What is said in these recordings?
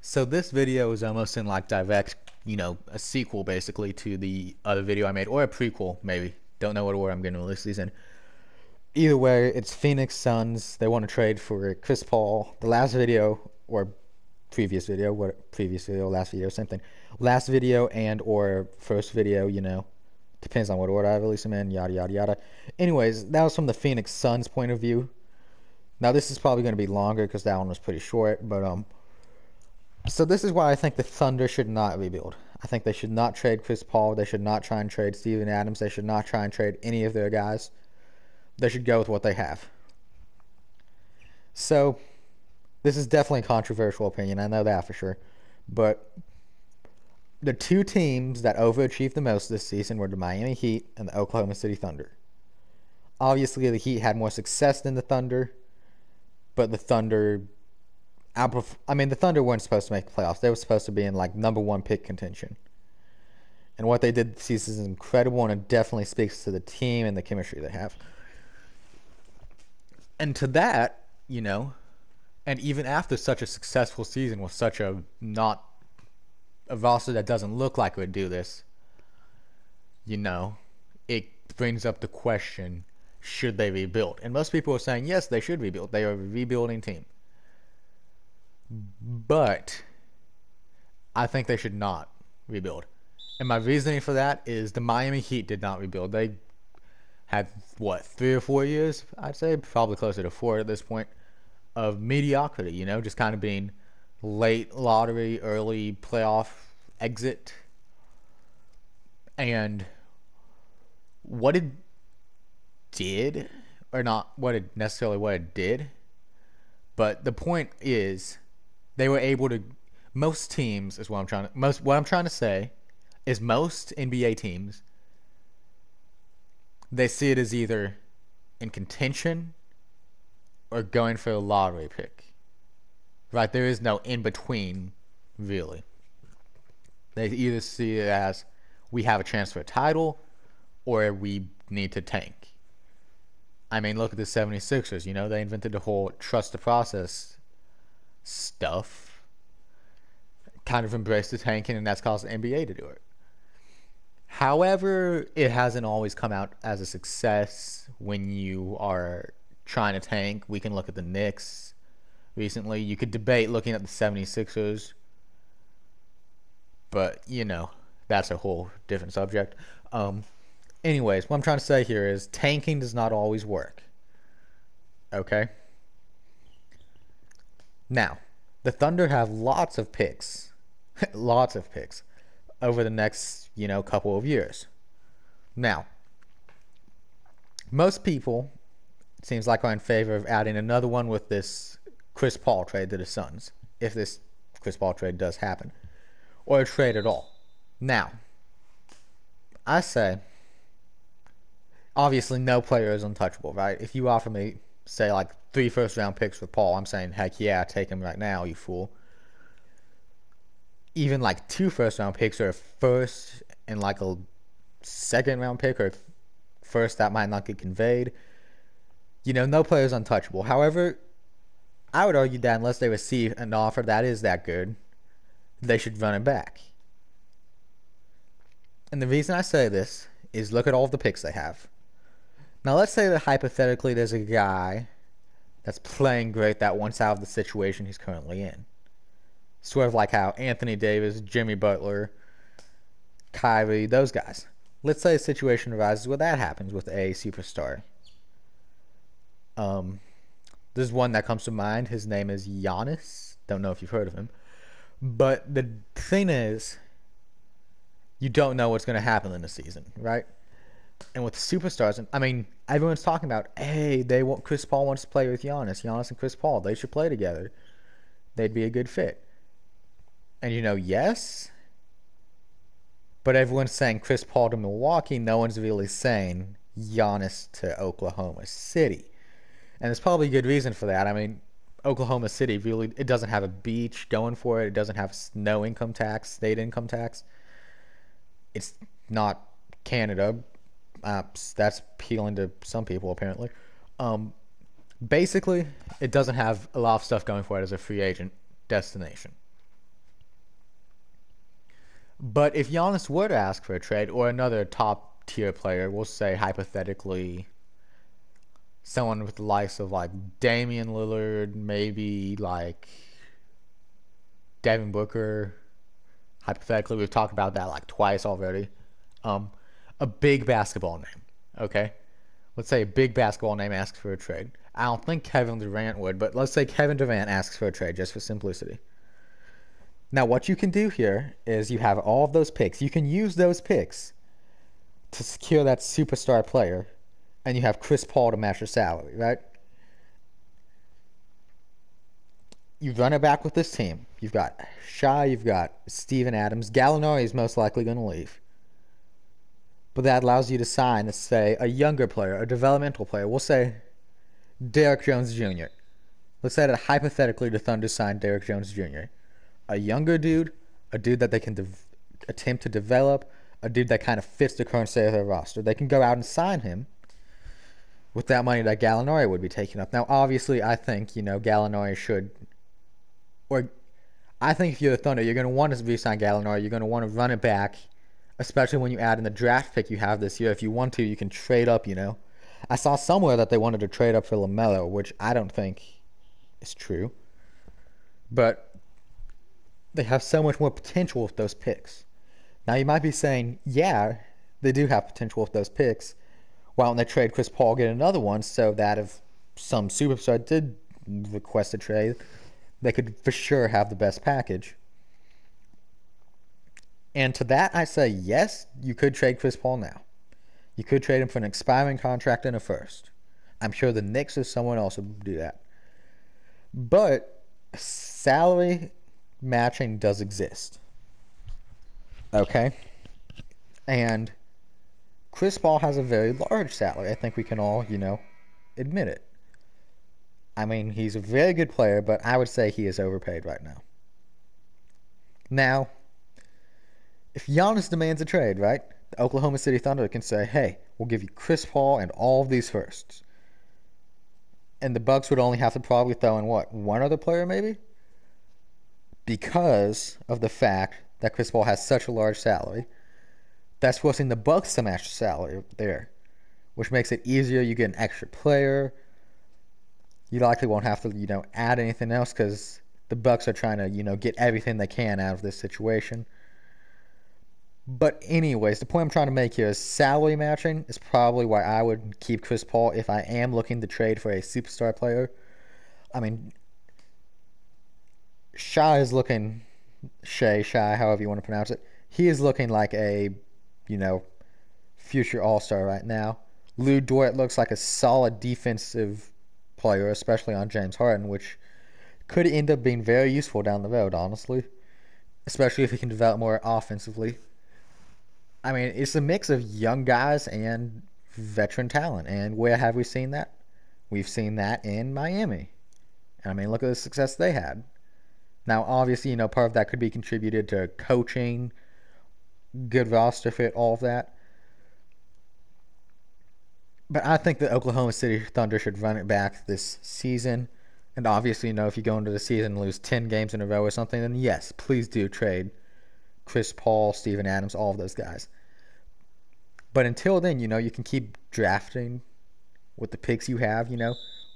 So this video is almost in like direct, a sequel basically to the other video I made, or a prequel maybe. Don't know what order I'm going to release these in. Either way, it's Phoenix Suns. They want to trade for Chris Paul. The last video or previous video, last video, same thing. Last video and or first video, depends on what order I release them in. Yada yada yada. Anyways, that was from the Phoenix Suns point of view. Now this is probably going to be longer because that one was pretty short, but so this is why I think the Thunder should not rebuild. I think they should not trade Chris Paul. They should not try and trade Steven Adams. They should not try and trade any of their guys. They should go with what they have. So this is definitely a controversial opinion. I know that for sure. But the two teams that overachieved the most this season were the Miami Heat and the Oklahoma City Thunder. Obviously, the Heat had more success than the Thunder, but the Thunder the Thunder weren't supposed to make the playoffs. They were supposed to be in like number one pick contention. And what they did this season is incredible, and it definitely speaks to the team and the chemistry they have. And to that, and even after such a successful season with such a roster that doesn't look like it would do this, it brings up the question, should they rebuild? And most people are saying, yes, they should rebuild. They are a rebuilding team. But I think they should not rebuild. And my reasoning for that is the Miami Heat did not rebuild. They had, 3 or 4 years, I'd say, probably closer to 4 at this point, of mediocrity, just kind of being late lottery, early playoff exit. And what it did, or not what it did, but the point is, they were able to. Most teams is what I'm trying to say is most NBA teams, they see it as either in contention or going for a lottery pick. Right? There is no in between, really. They either see it as we have a chance for a title or we need to tank. I mean, look at the 76ers. They invented the whole trust the process stuff, kind of embraced the tanking, and that's caused the NBA to do it. However, it hasn't always come out as a success when you are trying to tank. We can look at the Knicks recently. You could debate looking at the 76ers, but, that's a whole different subject. Anyways, what I'm trying to say here is tanking does not always work. Okay? Now, the Thunder have lots of picks. Lots of picks over the next, couple of years. Now, most people, it seems like, are in favor of adding another one with this Chris Paul trade to the Suns, if this Chris Paul trade does happen, or a trade at all. Now, I say, obviously no player is untouchable, right? If you offer me, say, like 3 first-round picks for Paul, I'm saying, heck yeah, take him right now, you fool. Even like 2 first-round picks, or a first and like a second-round pick, or first that might not get conveyed. No player is untouchable. However, I would argue that unless they receive an offer that is that good, they should run it back. And the reason I say this is look at all of the picks they have. Now, let's say that hypothetically there's a guy that's playing great that wants out of the situation he's currently in. Sort of like how Anthony Davis, Jimmy Butler, Kyrie, those guys. Let's say a situation arises where that happens with a superstar. There's one that comes to mind. His name is Giannis. Don't know if you've heard of him. But the thing is, you don't know what's going to happen in the season, right? And with the superstars, everyone's talking about, hey, Chris Paul wants to play with Giannis. Giannis and Chris Paul, they should play together. They'd be a good fit. And yes, but everyone's saying Chris Paul to Milwaukee. No one's really saying Giannis to Oklahoma City. And there's probably a good reason for that. Oklahoma City really, it doesn't have a beach going for it. It doesn't have no income tax, state income tax. It's not Canada. That's appealing to some people, apparently. Basically, it doesn't have a lot of stuff going for it as a free agent destination. But if Giannis were to ask for a trade, or another top tier player, we'll say hypothetically, someone with the likes of like Damian Lillard, maybe like Devin Booker. Hypothetically, we've talked about that like twice already. Um, a big basketball name. Okay, let's say a big basketball name asks for a trade. I don't think Kevin Durant would, but let's say Kevin Durant asks for a trade just for simplicity. Now, what you can do here is you have all of those picks. You can use those picks to secure that superstar player, and you have Chris Paul to match your salary, right? You run it back with this team. You've got Shai, you've got Steven Adams. Gallinari is most likely going to leave. But that allows you to sign, let's say, a younger player, a developmental player. We'll say Derrick Jones Jr. Let's say that hypothetically the Thunder signed Derrick Jones Jr. A younger dude, a dude that they can attempt to develop, a dude that kind of fits the current state of their roster. They can go out and sign him with that money that Gallinari would be taking up. Now, obviously, I think, Gallinari should, or I think if you're the Thunder, you're going to want to re-sign Gallinari. You're going to want to run it back, especially when you add in the draft pick you have this year. If you want to, you can trade up. I saw somewhere that they wanted to trade up for LaMelo, which I don't think is true. But they have so much more potential with those picks. Now, you might be saying, yeah, they do have potential with those picks. Why don't they trade Chris Paul, get another one, so that if some superstar did request a trade, they could for sure have the best package? And to that, I say, yes, you could trade Chris Paul now. You could trade him for an expiring contract and a first. I'm sure the Knicks or someone else would do that. But salary matching does exist. Okay? And Chris Paul has a very large salary. I think we can all, admit it. I mean, he's a very good player, but I would say he is overpaid right now. Now, if Giannis demands a trade, right, the Oklahoma City Thunder can say, hey, we'll give you Chris Paul and all of these firsts. And the Bucks would only have to probably throw in, one other player maybe? Because of the fact that Chris Paul has such a large salary. That's forcing the Bucks to match the salary there, which makes it easier. You get an extra player. You likely won't have to, add anything else because the Bucks are trying to, get everything they can out of this situation. But anyways, the point I'm trying to make here is salary matching is probably why I would keep Chris Paul if I am looking to trade for a superstar player. I mean, Shai is looking, Shai, however you want to pronounce it. He is looking like a, future all-star right now. Lou Dort looks like a solid defensive player, especially on James Harden, which could end up being very useful down the road, honestly. Especially if he can develop more offensively. I mean, it's a mix of young guys and veteran talent. And where have we seen that? We've seen that in Miami. And I mean, look at the success they had. Now, obviously, part of that could be contributed to coaching, good roster fit, all of that. But I think the Oklahoma City Thunder should run it back this season. And obviously, if you go into the season and lose 10 games in a row or something, then yes, please do trade Chris Paul, Steven Adams, all of those guys. But until then, you can keep drafting with the picks you have,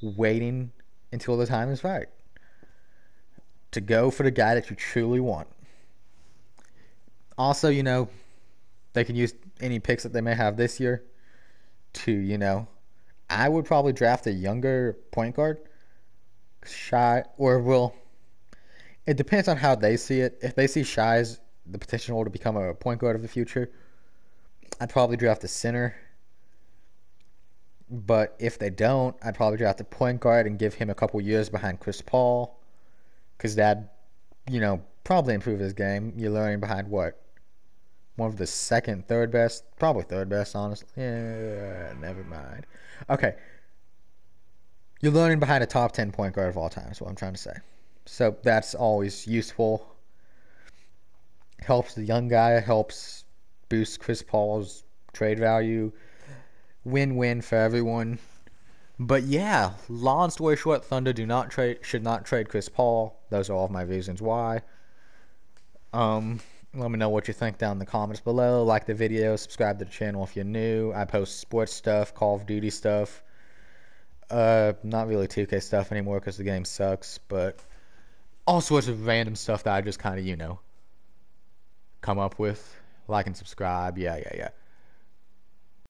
waiting until the time is right to go for the guy that you truly want. Also, they can use any picks that they may have this year to, I would probably draft a younger point guard. It depends on how they see it. If they see Shai's the potential to become a point guard of the future, I'd probably draft a center. But if they don't, I'd probably draft a point guard and give him a couple years behind Chris Paul. Because that'd, probably improve his game. You're learning behind what? One of the second, third best? Probably third best, honestly. Yeah, never mind. Okay. You're learning behind a top 10 point guard of all time, is what I'm trying to say. So that's always useful. Helps the young guy, helps boost Chris Paul's trade value. Win-win for everyone. But yeah, long story short, Thunder should not trade Chris Paul. Those are all of my reasons why. Let me know what you think down in the comments below. Like the video, subscribe to the channel if you're new. I post sports stuff, Call of Duty stuff. Not really 2K stuff anymore because the game sucks, but all sorts of random stuff that I just kind of, come up with. Like and subscribe. Yeah, yeah, yeah.